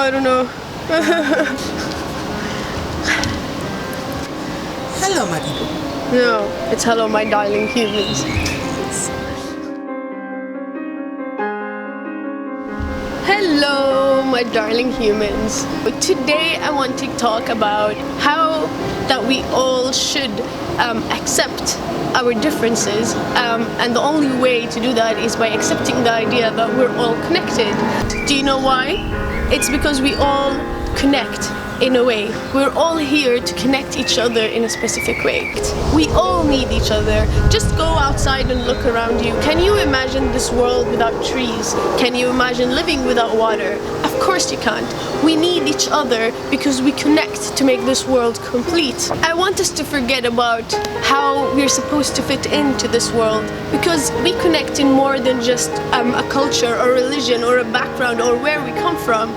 I don't know. Hello, my people. No, it's hello, my darling humans. Hello, my darling humans. Today I want to talk about how that we all should accept our differences, and the only way to do that is by accepting the idea that we're all connected. Do you know why? It's because we all connect in a way. We're all here to connect each other in a specific way. We all need each other. Just go outside and look around you. Can you imagine this world without trees? Can you imagine living without water? Of course you can't. We need each other because we connect to make this world complete. I want us to forget about how we're supposed to fit into this world, because we connect in more than just a culture or religion or a background or where we come from.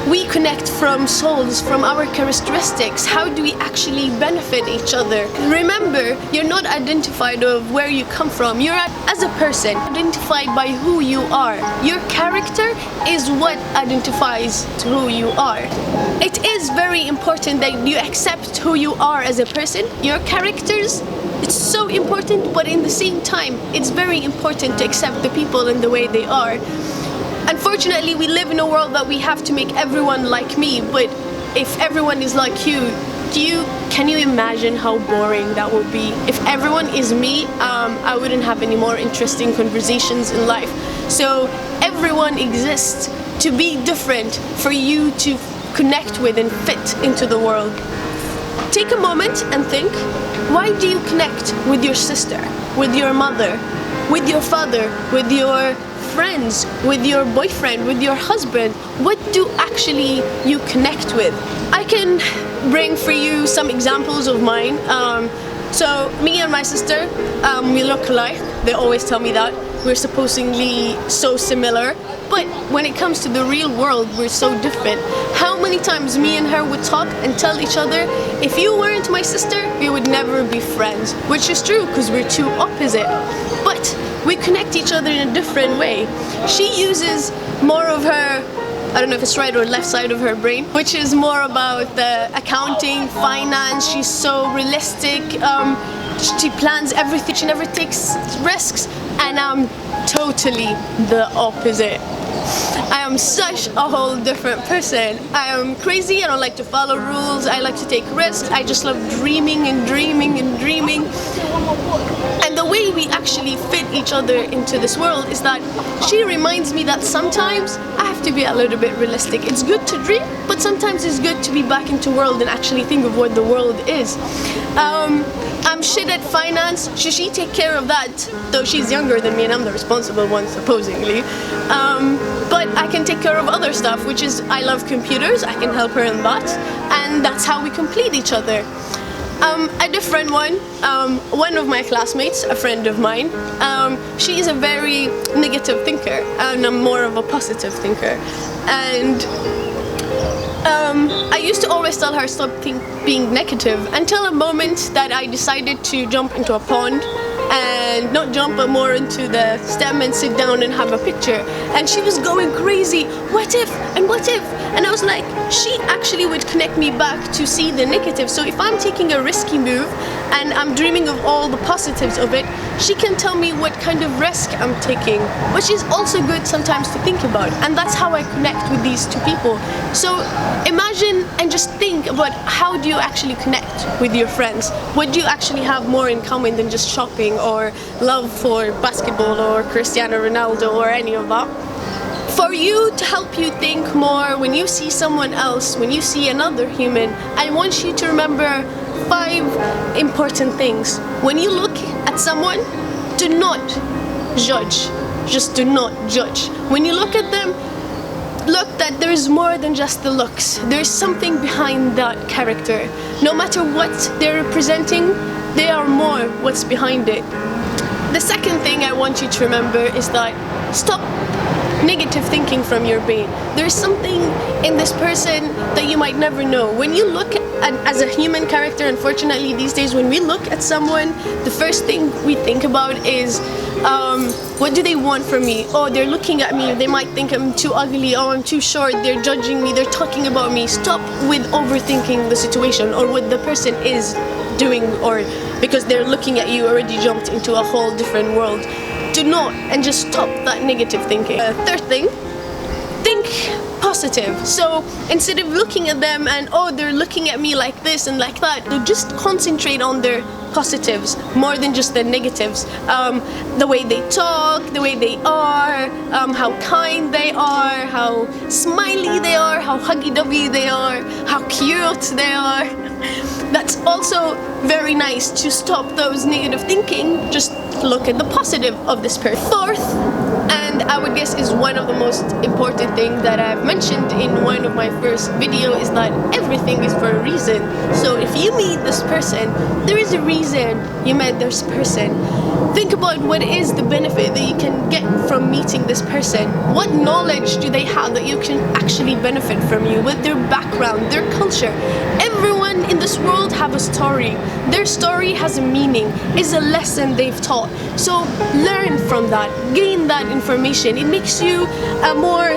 We connect from souls, from our characteristics. How do we actually benefit each other? Remember, you're not identified of where you come from. You're as a person identified by who you are. Your character is what identifies to who you are. It is very important that you accept who you are as a person. Your characters, it's so important, but in the same time, it's very important to accept the people in the way they are. Unfortunately, we live in a world that we have to make everyone like me, but if everyone is like you, can you imagine how boring that would be? If everyone is me, I wouldn't have any more interesting conversations in life. So everyone exists to be different for you to connect with and fit into the world. Take a moment and think, why do you connect with your sister, with your mother, with your father, with your friends, with your boyfriend, with your husband? What do actually you connect with? I can bring for you some examples of mine. So me and my sister, we look alike. They always tell me that. We're supposedly so similar, but when it comes to the real world, we're so different. How many times me and her would talk and tell each other, if you weren't my sister, we would never be friends, which is true because we're too opposite. But we connect each other in a different way. She uses more of her, I don't know if it's right or left side of her brain, which is more about the accounting, finance. She's so realistic. She plans everything. She never takes risks. And I'm totally the opposite. I am such a whole different person. I am crazy. I don't like to follow rules. I like to take risks. I just love dreaming and dreaming and dreaming. And the way we actually fit each other into this world is that she reminds me that sometimes I have to be a little bit realistic. It's good to dream, but sometimes it's good to be back into the world and actually think of what the world is. I'm shit at finance. Should she take care of that? Though she's younger than me and I'm the responsible one, supposedly. But I can take care of other stuff, which is I love computers. I can help her in that. And that's how we complete each other. A different one of my classmates, a friend of mine, she is a very negative thinker and I'm more of a positive thinker. And I used to always tell her stop being negative until a moment that I decided to jump into a pond and not jump but more into the stem and sit down and have a picture, and she was going crazy, what if and what if, and I was like, she actually would connect me back to see the negative. So if I'm taking a risky move and I'm dreaming of all the positives of it, she can tell me what kind of risk I'm taking, which is also good sometimes to think about, and that's how I connect with these two people. So imagine and just think about how do you actually connect with your friends. What do you actually have more in common than just shopping or love for basketball or Cristiano Ronaldo or any of that? For you to help you think more, when you see someone else, when you see another human, I want you to remember 5 important things. When you look at someone, do not judge. Just do not judge. When you look at them, look that there is more than just the looks. There is something behind that character. No matter what they're representing, they are more what's behind it. The second thing I want you to remember is that stop negative thinking from your brain. There's something in this person that you might never know. When you look at, as a human character, unfortunately these days when we look at someone, the first thing we think about is What do they want from me? Oh, they're looking at me, they might think I'm too ugly, oh, I'm too short, they're judging me, they're talking about me. Stop with overthinking the situation or what the person is doing, or because they're looking at you already jumped into a whole different world. Do not, and just stop that negative thinking. Third thing, think positive. So instead of looking at them and oh, they're looking at me like this and like that, just concentrate on their positives more than just the negatives. The way they talk, the way they are, how kind they are, how smiley they are, how huggy-dovey they are, how cute they are. That's also very nice to stop those negative thinking. Just look at the positive of this person. Fourth, and I would guess is one of the most important things that I've mentioned in one of my first videos, is that everything is for a reason. So if you meet this person, there is a reason you met this person. Think about what is the benefit that you can get from meeting this person. What knowledge do they have that you can actually benefit from you, with their background, their culture. Everyone in this world have a story. Their story has a meaning, is a lesson they've taught. So learn from that, gain that information. It makes you a more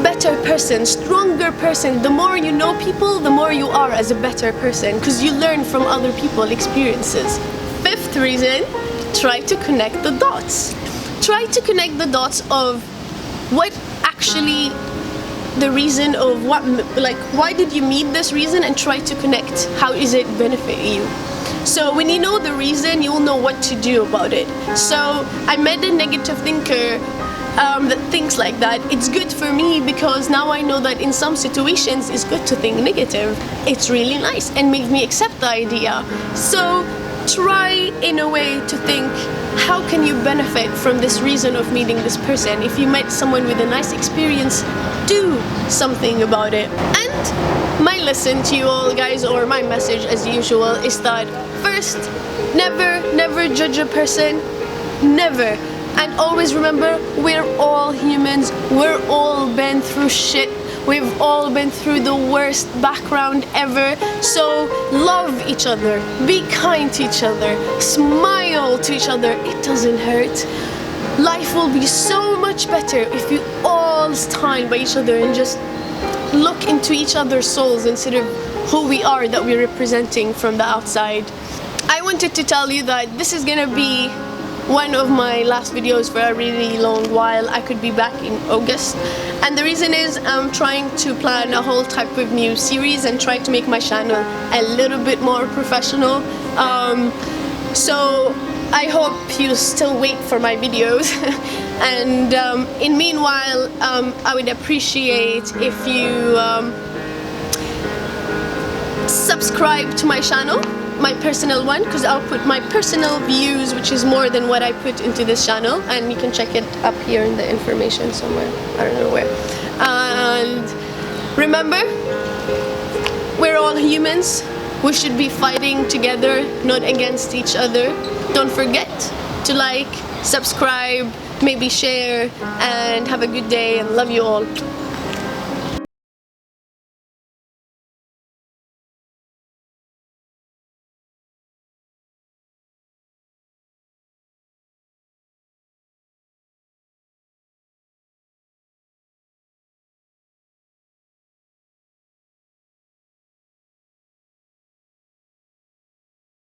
better person, stronger person. The more you know people, the more you are as a better person, because you learn from other people's experiences. Fifth reason, try to connect the dots. Try to connect the dots of what actually the reason of what, like, why did you meet this reason, and try to connect how is it benefit you. So when you know the reason, you'll know what to do about it. So I met a negative thinker that thinks like that. It's good for me because now I know that in some situations it's good to think negative. It's really nice and made me accept the idea. So try in a way to think, how can you benefit from this reason of meeting this person? If you met someone with a nice experience, do something about it. And my lesson to you all guys, or my message as usual, is that first, never judge a person, never. And always remember, we're all humans, we're all been through shit. We've all been through the worst background ever. So love each other, be kind to each other, smile to each other. It doesn't hurt. Life will be so much better if you all stand by each other and just look into each other's souls instead of who we are that we're representing from the outside. I wanted to tell you that this is gonna be one of my last videos for a really long while. I could be back in August, and the reason is I'm trying to plan a whole type of new series and try to make my channel a little bit more professional. So I hope you still wait for my videos. And in meanwhile, I would appreciate if you subscribe to my channel, my personal one, because I'll put my personal views, which is more than what I put into this channel, and you can check it up here in the information somewhere, I don't know where. And remember, we're all humans. We should be fighting together, not against each other. Don't forget to like, subscribe, maybe share, and have a good day, and love you all.